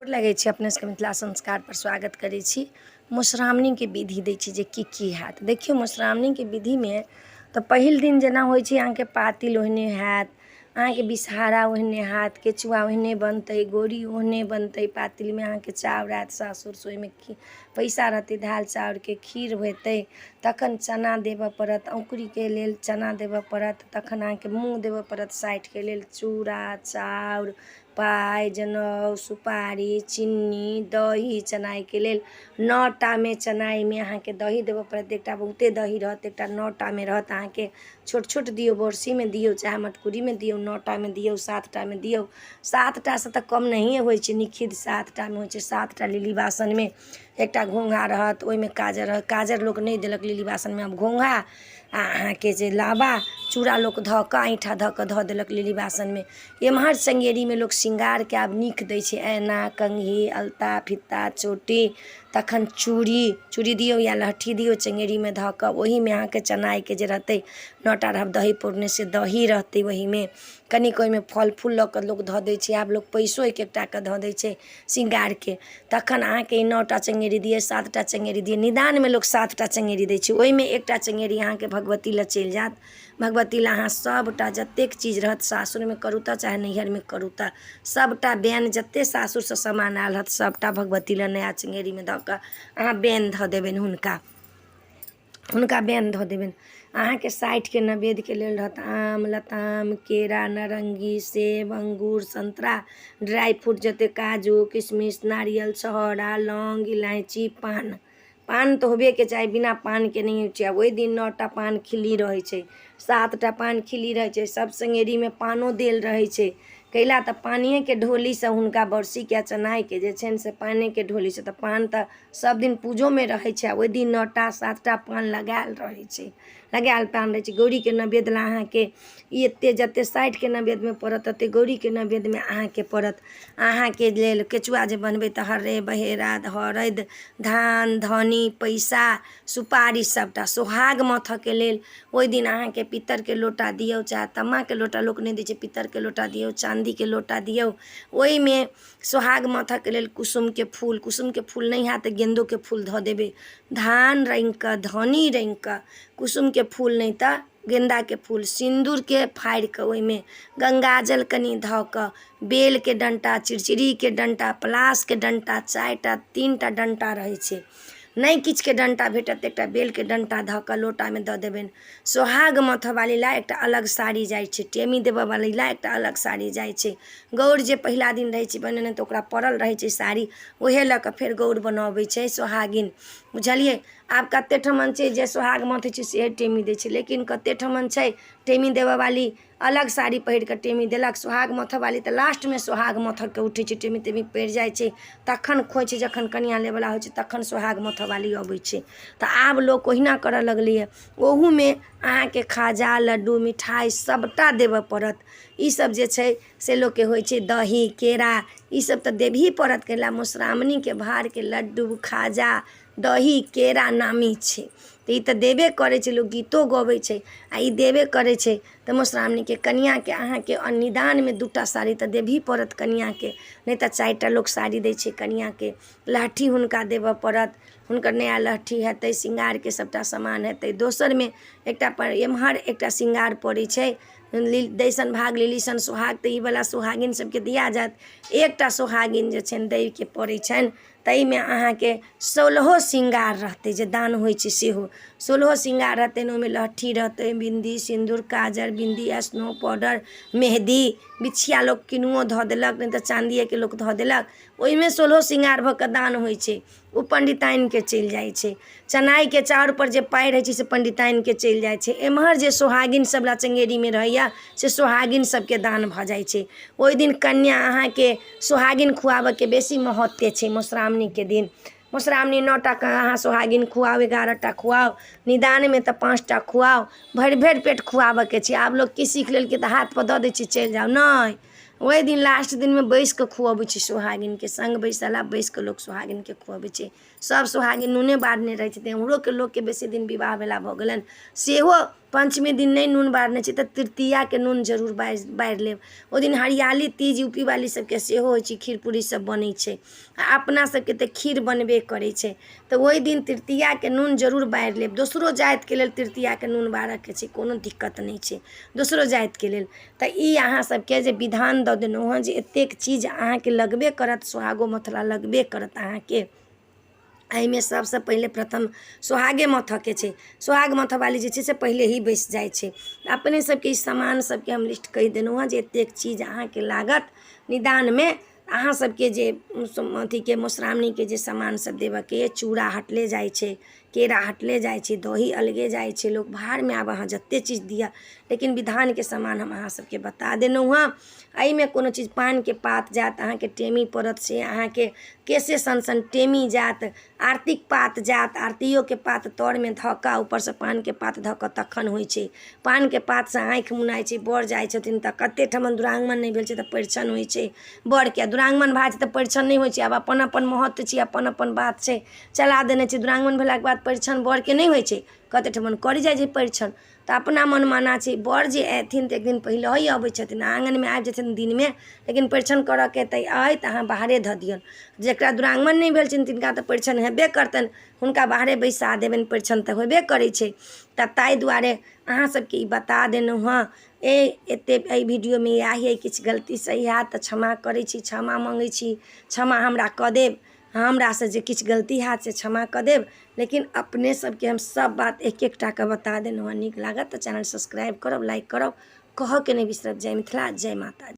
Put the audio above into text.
लगे छी अपने सबके मिथिला संस्कार पर स्वागत करै छी। मधुश्रावणी के विधि दै छी जे की हैत। देखियो मधुश्रावणी के विधि में तो पहिल दिन जेना होइ छै अहाँ के पातिल ओहने हैत, अहाँ के बिसहारा ओहने हैत, केचुआ ओहने बनतै, गोरी ओहने बनतै। पातिल में अहाँ के चाउर आयत सासुर से, ओहिमे पैसा रहतै धाल चाउर के, खीर हेतै, तखन चना देबऽ पड़त, औंकुरी के लेल चना देबऽ पड़त, तखन अहाँ के मुँह देबऽ पड़त साइठ के लेल, चूड़ा चाउर पाइ जनउ सुपारी चीनी दही चनाई के लेल 9टा में चनाई में अहाँ के दही देबऽ पड़त। एकटा बहुते दही रहत, एकटा 9टा में रहत। अहाँ के छोट छोट दियो, बरसी में दियो चाहे मटकुरी में दियो, 9टा में दियो 7टा में दियो। 7टा से तो कम नहीं होइ छै, निखिद 7टा में होइ छै। 7टा लिली बासन में एकटा घोंघा रहत, ओहि में काजर रहत। काजर लोक नहीं देलक लिली बासन में, अब घोंघा अहाँ के जे लाबा चूड़ा लोक धऽ कऽ ऐंठा धऽ कऽ धऽ देलक लिली बासन में। एम्हर चंगेरी में लोक श्रृंगार के आब नीक दै छै, ऐना कंघी अलता फित्ता चोटी, तखन चूड़ी दियो या लहठी दियो चंगेरी में धऽ कऽ। ओही में अहाँ के चनाई के जे रहतै 9टा रहब दही पौरने से दही रहतै। वही में कनिक ओहि में फल फूल लऽ कऽ लोक धऽ दै छै। आब लोक पैसो एक एकटा के धऽ दै छै श्रृंगार के। तखन अहाँ के 9टा चंगेरी दिए 7टा चंगेरी दिए, निदान में लोक 7टा चंगेरी दै छै। ओहि में एकटा चंगेरी अहाँ के भगवती लए चलि जायत। भगवती लए अहाँ सबटा जतेक चीज रहत, सासुर में करू तऽ चाहे नैहर में करू तऽ सबटा बेन जते सासुर से सामान आयल रहत सबटा भगवती लए नया चंगेरी में धऽ कऽ अहाँ बेन धऽ देबनि। हुनका बेन धऽ देबनि। अहाँ के साइठ के नैवेद्य के लेल रहत आम लताम केरा नारंगी सेब अंगूर संतरा, ड्राई फ्रूट जते काजू किशमिश नारियल छहोड़ा लौंग इलायची पान तो होबे के चाही, बिना पान के नहीं होइ छै। ओहि दिन 9टा पान खिल्ली रहै छै, 7टा पान खिल्ली रहै छै, सब संगेरी में पानो देल रहै छै। कैला तऽ पानिये के ढोली से हुनका बरसी के चनाई के जे छनि से पाने के ढोली से, तऽ पान तऽ सब दिन पूजो में रहै छै। ओहि दिन 9टा 7टा पान लगायल रहै छै, लगायल पान रहै छै। गौरी के नैवेद्य ला अहाँ के एते जते साइठ के नैवेद्य में पड़त तते गौरी के नैवेद्य में अहाँ के पड़त। अहाँ के लेल केचुआ जे बनबै तऽ हर्रे बहेरा हरद धान धनी पैसा सुपारी सबटा। सोहाग माथऽ के लेल ओहि दिन अहाँ के पित्तर के लोटा दियौ चाहे तम्मा के लोटा लोक नहीं दै छै, पित्तर के लोटा दियौ चांदी के लोटा दियौ। ओहि में सोहाग माथऽ के लेल कुसुम के फूल नहीं हैत तऽ गेंदो के फूल धऽ देबै। धान रंग कऽ धनी रंग कऽ कुसुम के फूल नहीं तऽ गेंदा के फूल, सिंदूर के फाड़ि कऽ ओहि में गंगाजल कनी धऽ कऽ, बेल के डंटा चिड़चिड़ी के डंटा पलास के डंटा 4टा 3टा डंटा रहै छै। नहीं किछ के डंटा भेटत एकटा बेल के डंटा धऽ कऽ लोटा में दऽ देबनि। सोहाग माथऽ वाली ला एकटा अलग साड़ी जाइ छै, टेमी देबऽ वाली ला एकटा अलग साड़ी जाइ छै। गौर जे पहिला दिन रहै छै बनेने तऽ ओकरा पड़ल रहै छै साड़ी, ओहे लऽ कऽ फेर गौर बनबै छै सोहागिन, बुझलियै। आब कते ठमन छै जे सोहाग माथै छै से टेमी दै छै, लेकिन कते ठमन छै टेमी देबऽ वाली अलग साड़ी पहिर कऽ टेमी देलक, सोहाग माथऽ वाली तऽ लास्ट में सोहाग माथऽ के उठै छै, टेमी तेमी पड़ि जाइ छै तखन खोइछ जखन कनिया लेवला होइ छै तखन सोहाग माथऽ वाली अबै छै। तऽ आब लोक ओहिना करऽ लगलैए। ओहू में अहाँ के खाजा लड्डू मिठाई सबटा देबऽ पड़त। ई सब जे छै से लोक के होइ छै दही केरा ई सब तऽ देबही पड़त। कैला मधुश्रावणी के भार के लड्डू खाजा दही केरा नामी छै, तऽ ई तऽ देबे करै छै। लोक गीतो गबै छै आ ई देबे करै छै। तऽ मधुश्रावणी के कनिया के अहाँ के निदान में 2टा साड़ी तऽ देबही पड़त कनिया के, नहीं तऽ 4टा लोक साड़ी दै छै कनिया के। लहठी हुनका देबऽ पड़त, हुनकर नया लहठी हेतै श्रृंगार के सबटा सामान हेतै। दोसर में एकटा पर एम्हर एकटा श्रृंगार पड़ै छै, दैसन भाग लिलीसन सोहाग, तऽ ई वाला सोहागिन सबके दिया जायत। एकटा सोहागिन जे छनि दै के पड़ै छनि, तै में अहाँ के 16 श्रृंगार रहतै जे दान होइ छै सेहो 16 श्रृंगार रहतै। ओहिमे लहठी रहतै बिंदी सिंदूर काजर बिंदी स्नो पाउडर मेहंदी बिछिया लोक किनुओ धऽ देलक, नहीं तऽ चांदिये के लोक धऽ देलक। ओहि में 16 श्रृंगार भऽ कऽ दान होइ छै, ओ पंडिताइन के चलि जाइ छै। चनाई के चाउर पर जे पाइ रहै छै से पंडिताइन के चलि जाइ छै। एम्हर जे सोहागिन सब ला चंगेरी में रहैया से सोहागिन सबके दान भऽ जाइ छै। ओहि दिन कन्या अहाँ के सोहागिन खुआबऽ के बेसी महत्व छै। मधुश्रावणी के दिन मधुश्रावणी 9टा के अहाँ सोहागिन खुआओ 11टा खुआओ, निदान में तऽ 5टा खुआओ, भरि भरि पेट खुआबऽ के छै। आब लोक की सीख लेलकै तऽ हाथ पर दऽ दै छै चलि जाओ, नहीं ओहि दिन लास्ट दिन में बैस कऽ खुअबै छै सोहागिन के, संग बैसला बैस कऽ लोक सोहागिन के खुअबै छै। सब सोहागिन नूने बारने रहै छथिन। हमरो के लोक के बेसी दिन विवाह भेला भऽ गेलनि सेहो पंचमी दिन नहीं नून बारने छै, तऽ तृतीया के नून जरूर बारि लेब। ओ दिन हरियाली तीज यूपी वाली सबके सेहो होइ छै, खीर पूरी सब बनै छै, आ अपना सबके तऽ खीर बनबे करै छै, तऽ ओहि दिन तृतीया के नून जरूर बारि लेब। दोसरो जातिके लेल तृतीया के नून बारऽके छै, कोनो दिक्कत नहीं छै दोसरो जातिके लेल। तऽ ई अहाँ सबके जे विधान दऽ देलहुँ हँ जे एतेक चीज अहाँके लगबे करत, सोहागो मथुरा लगबे करत अहाँके। एहिमे सबसँ पहिले प्रथम सोहागे मथऽके छै। सोहाग मथऽ वाली जे छै से पहिले ही बैसि जाइ छै। अपने सबके ई सामान सबके हम लिस्ट कहि देलहुँ हँ जे एतेक चीज अहाँके लागत निदानमे। अहाँ सबके जे अथीके मधुश्रावणीके जे सामान सब देबऽके अइ, चूड़ा हटले जाइ छै, केरा हटले जाइ छै, दही अलगे जाइ छै, लोक भाड़मे आब अहाँ जतेक चीज दिअ, लेकिन विधानके सामान हम अहाँ सबके बता देलहुँ हँ। एहिमे कोनो चीज पानके पात जात अहाँके टेमी पड़त, से अहाँके केसे सन टेमी जात, आरतीक पात जात, आरतियोके पात तरमे धऽ कऽ ऊपरसँ पानके पात धऽ कऽ तखन होइ छै। पानके पातसँ आँखि मुनाइ छै, बर जाइ छथिन तऽ कतेक ठमन दुरागमन नहि भेल छै तऽ परिछन होइ छै बरके। दुरागमन भए छै तऽ परिछन नहि होइ छै, आब अपन अपन महत्व छै, अपन अपन बात छै, चला देने छै। दुरागमन भेलाके बाद परिछन बरके नहि होइ छै, कतेक ठमन करि जाइ छै परिछन, तऽ अपना मनमाना छै। बर जे अएथिन तऽ एक दिन पहिले ही अबै छथिन, आँगनमे आबि जेथिन दिनमे, लेकिन परिछन करऽके तऽ अइ तऽ अहाँ बाहरे धऽ दियौन। जकरा दुरागमन नहि भेल छनि तिनका तऽ परिछन हेबे करतनि, हुनका बाहरे बैसा देबनि, परिछन तऽ होबे करै छै। तऽ ताहि दुआरे अहाँ सबके ई बता देलहुँ हँ। एतेक एहि वीडियोमे इएह अइ, किछु गलती सही हैत तऽ क्षमा करै छी, क्षमा मङ्गै छी, क्षमा हमरा कऽ देब। हमरासँ जे किछु गलती हैत से क्षमा कऽ देब। लेकिन अपने सबके हम सब बात एक एकटा कऽ बता देलहुँ हँ। नीक लागत तऽ चैनल सब्सक्राइब करब, लाइक करब, कहऽके नहि बिसरब। जय मिथिला, जय माता दी।